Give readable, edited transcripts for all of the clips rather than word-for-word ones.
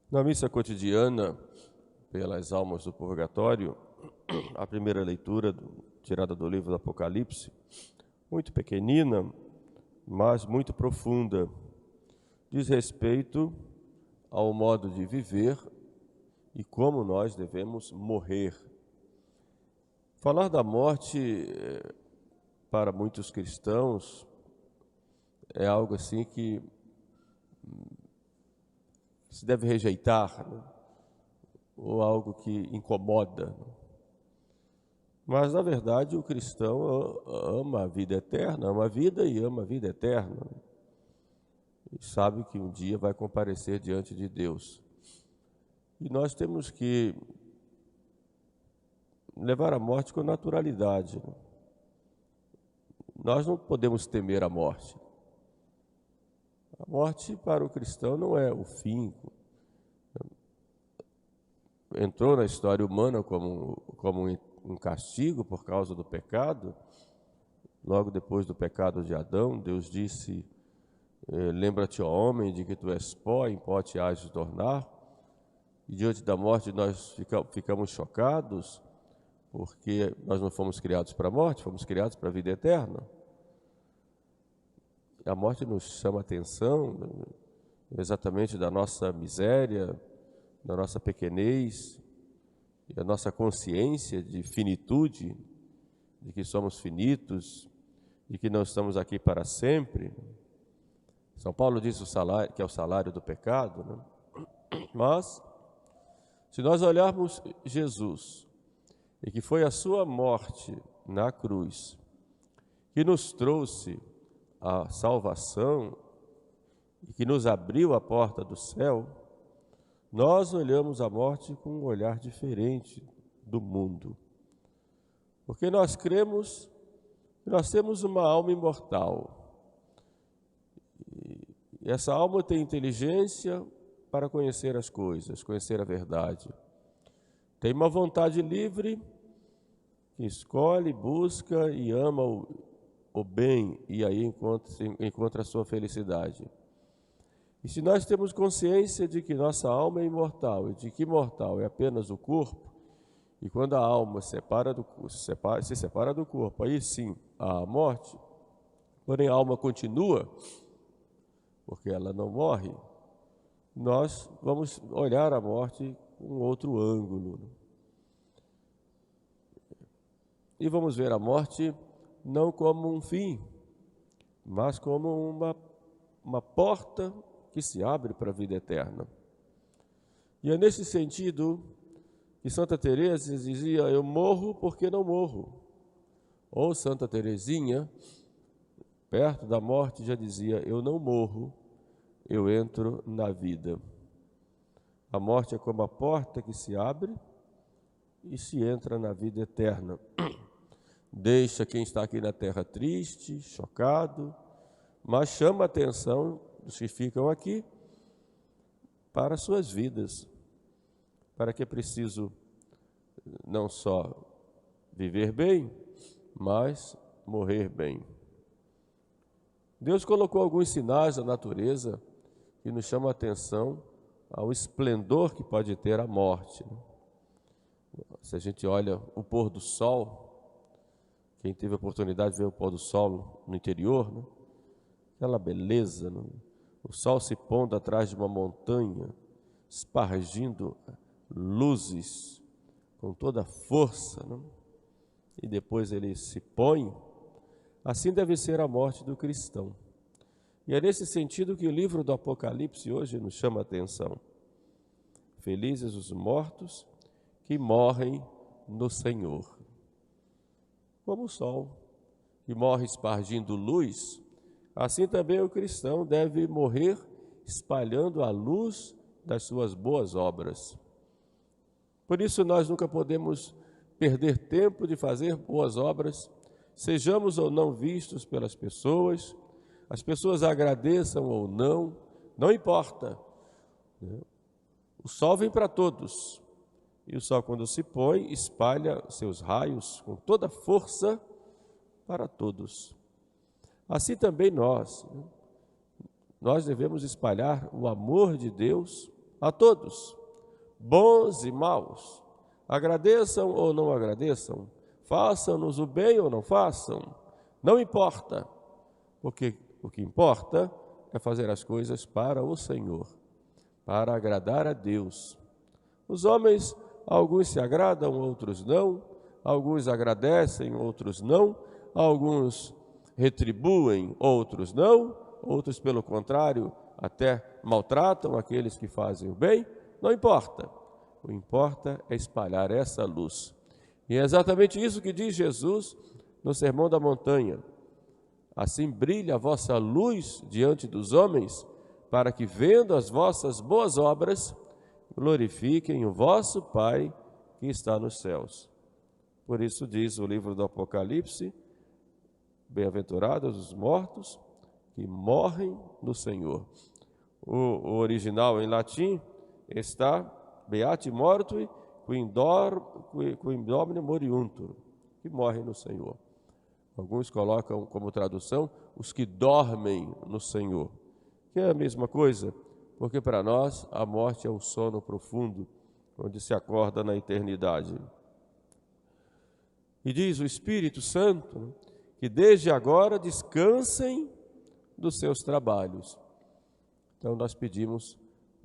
Na missa cotidiana, pelas almas do purgatório, a primeira leitura, tirada do livro do Apocalipse, muito pequenina, mas muito profunda, diz respeito ao modo de viver e como nós devemos morrer. Falar da morte, para muitos cristãos, é algo assim que se deve rejeitar, né? Ou algo que incomoda. Mas, na verdade, o cristão ama a vida eterna, ama a vida e ama a vida eterna. E sabe que um dia vai comparecer diante de Deus. E nós temos que levar a morte com naturalidade. Nós não podemos temer a morte. A morte para o cristão não é o fim. Entrou na história humana como um castigo por causa do pecado. Logo depois do pecado de Adão, Deus disse: lembra-te, ó homem, de que tu és pó, em pó te hás de tornar. E diante da morte nós ficamos chocados, porque nós não fomos criados para a morte, fomos criados para a vida eterna. A morte nos chama a atenção exatamente da nossa miséria, da nossa pequenez, e da nossa consciência de finitude, de que somos finitos, de que não estamos aqui para sempre. São Paulo diz que é o salário do pecado, né? Mas, se nós olharmos Jesus, e que foi a sua morte na cruz, que nos trouxe a salvação, e que nos abriu a porta do céu, nós olhamos a morte com um olhar diferente do mundo. Porque nós cremos que nós temos uma alma imortal. E essa alma tem inteligência para conhecer as coisas, conhecer a verdade. Tem uma vontade livre que escolhe, busca e ama o bem, e aí encontra a sua felicidade. E se nós temos consciência de que nossa alma é imortal e de que imortal é apenas o corpo, e quando a alma se separa do corpo, aí sim há a morte, porém a alma continua, porque ela não morre, nós vamos olhar a morte com outro ângulo. E vamos ver a morte não como um fim, mas como uma porta que se abre para a vida eterna. E é nesse sentido que Santa Teresa dizia: eu morro porque não morro. Ou Santa Teresinha, perto da morte, já dizia: eu não morro, eu entro na vida. A morte é como a porta que se abre e se entra na vida eterna. Deixa quem está aqui na terra triste, chocado, mas chama a atenção dos que ficam aqui para as suas vidas, para que é preciso não só viver bem, mas morrer bem. Deus colocou alguns sinais da natureza que nos chamam a atenção ao esplendor que pode ter a morte. Se a gente olha o pôr do sol, quem teve a oportunidade de ver o pôr do sol no interior, né? Aquela beleza, né? O sol se pondo atrás de uma montanha, espargindo luzes com toda a força, né? E depois ele se põe. Assim deve ser a morte do cristão. E é nesse sentido que o livro do Apocalipse hoje nos chama a atenção. Felizes os mortos que morrem no Senhor. Como o sol que morre espargindo luz, assim também o cristão deve morrer espalhando a luz das suas boas obras. Por isso nós nunca podemos perder tempo de fazer boas obras, sejamos ou não vistos pelas pessoas, as pessoas agradeçam ou não, não importa. O sol vem para todos, e o sol, quando se põe, espalha seus raios com toda força para todos. Assim também nós devemos espalhar o amor de Deus a todos, bons e maus. Agradeçam ou não agradeçam, façam-nos o bem ou não façam, não importa, porque o que importa é fazer as coisas para o Senhor, para agradar a Deus. Os homens, alguns se agradam, outros não, alguns agradecem, outros não, alguns retribuem, outros não, outros, pelo contrário, até maltratam aqueles que fazem o bem. Não importa, o que importa é espalhar essa luz. E é exatamente isso que diz Jesus no Sermão da Montanha. Assim brilha a vossa luz diante dos homens, para que, vendo as vossas boas obras, glorifiquem o vosso Pai que está nos céus. Por isso diz o livro do Apocalipse: bem-aventurados os mortos que morrem no Senhor. O original em latim está beati mortui qui in domine moriuntur, que morrem no Senhor. Alguns colocam como tradução os que dormem no Senhor, que é a mesma coisa, porque para nós a morte é o sono profundo, onde se acorda na eternidade. E diz o Espírito Santo que desde agora descansem dos seus trabalhos. Então nós pedimos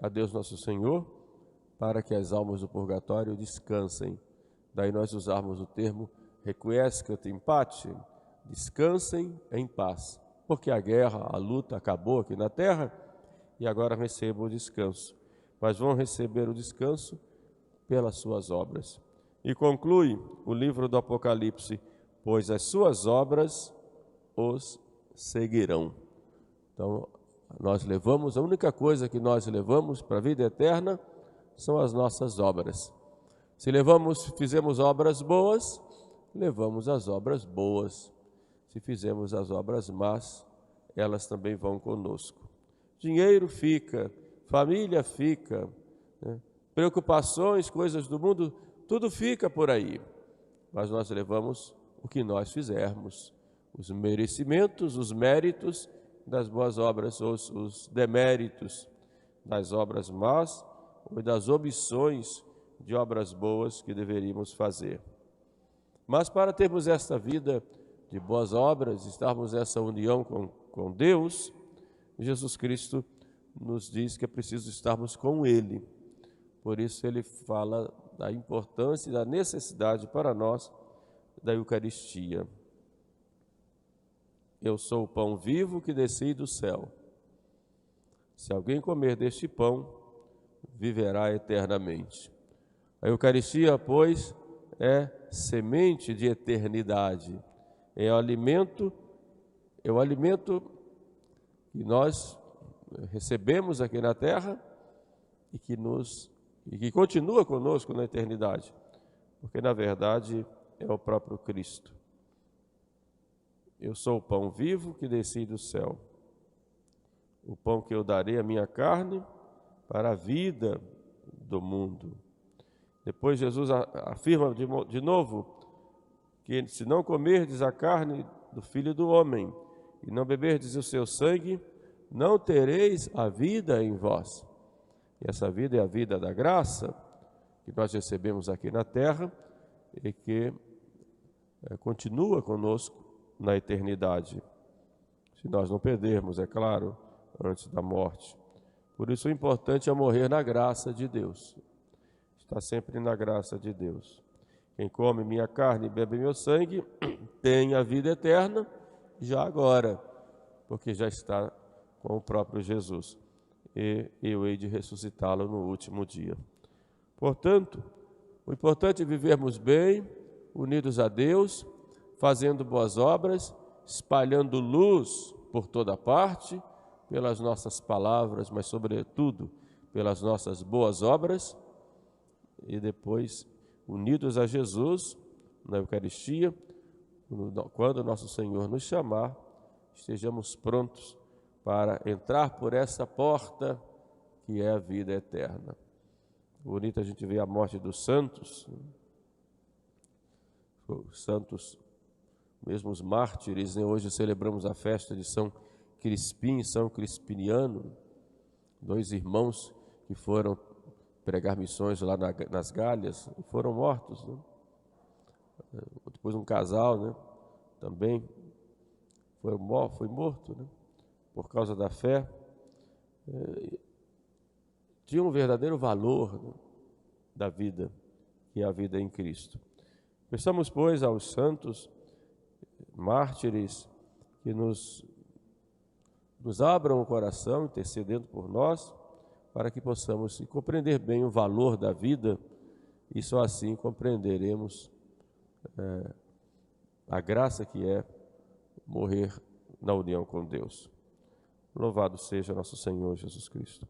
a Deus nosso Senhor para que as almas do purgatório descansem. Daí nós usarmos o termo requiescat in pace, descansem em paz, porque a guerra, a luta acabou aqui na terra e agora recebam o descanso. Mas vão receber o descanso pelas suas obras. E conclui o livro do Apocalipse: pois as suas obras os seguirão. Então, nós levamos, a única coisa que nós levamos para a vida eterna são as nossas obras. Se fizemos obras boas, levamos as obras boas. Se fizemos as obras más, elas também vão conosco. Dinheiro fica, família fica, né? Preocupações, coisas do mundo, tudo fica por aí. Mas nós levamos o que nós fizermos, os merecimentos, os méritos das boas obras, os deméritos das obras más ou das omissões de obras boas que deveríamos fazer. Mas para termos esta vida de boas obras, estarmos nessa união com Deus, Jesus Cristo nos diz que é preciso estarmos com Ele. Por isso ele fala da importância e da necessidade para nós da Eucaristia. Eu sou o pão vivo que desci do céu. Se alguém comer deste pão, viverá eternamente. A Eucaristia, pois, é semente de eternidade. É o alimento que nós recebemos aqui na terra e que continua conosco na eternidade, porque na verdade é o próprio Cristo. Eu sou o pão vivo que desci do céu. O pão que eu darei a minha carne para a vida do mundo. Depois Jesus afirma de novo que se não comerdes a carne do Filho do Homem e não beberdes o seu sangue, não tereis a vida em vós. E essa vida é a vida da graça que nós recebemos aqui na terra e que continua conosco na eternidade, se nós não perdermos, é claro, antes da morte. Por isso o importante é morrer na graça de Deus, está sempre na graça de Deus. Quem come minha carne e bebe meu sangue tem a vida eterna já agora, porque já está com o próprio Jesus, e eu hei de ressuscitá-lo no último dia. Portanto, o importante é vivermos bem, unidos a Deus, fazendo boas obras, espalhando luz por toda parte, pelas nossas palavras, mas sobretudo pelas nossas boas obras, e depois, unidos a Jesus na Eucaristia, quando nosso Senhor nos chamar, estejamos prontos para entrar por essa porta que é a vida eterna. Bonito a gente ver a morte dos santos, os santos, mesmo os mártires, né? Hoje celebramos a festa de São Crispim e São Crispiniano, dois irmãos que foram pregar missões lá nas Gálias e foram mortos, né? Depois um casal, né, também foi morto, né, por causa da fé. Tinha um verdadeiro valor, né, da vida, que é a vida em Cristo. Peçamos, pois, aos santos mártires que nos abram o coração, intercedendo por nós, para que possamos compreender bem o valor da vida, e só assim compreenderemos a graça que é morrer na união com Deus. Louvado seja nosso Senhor Jesus Cristo.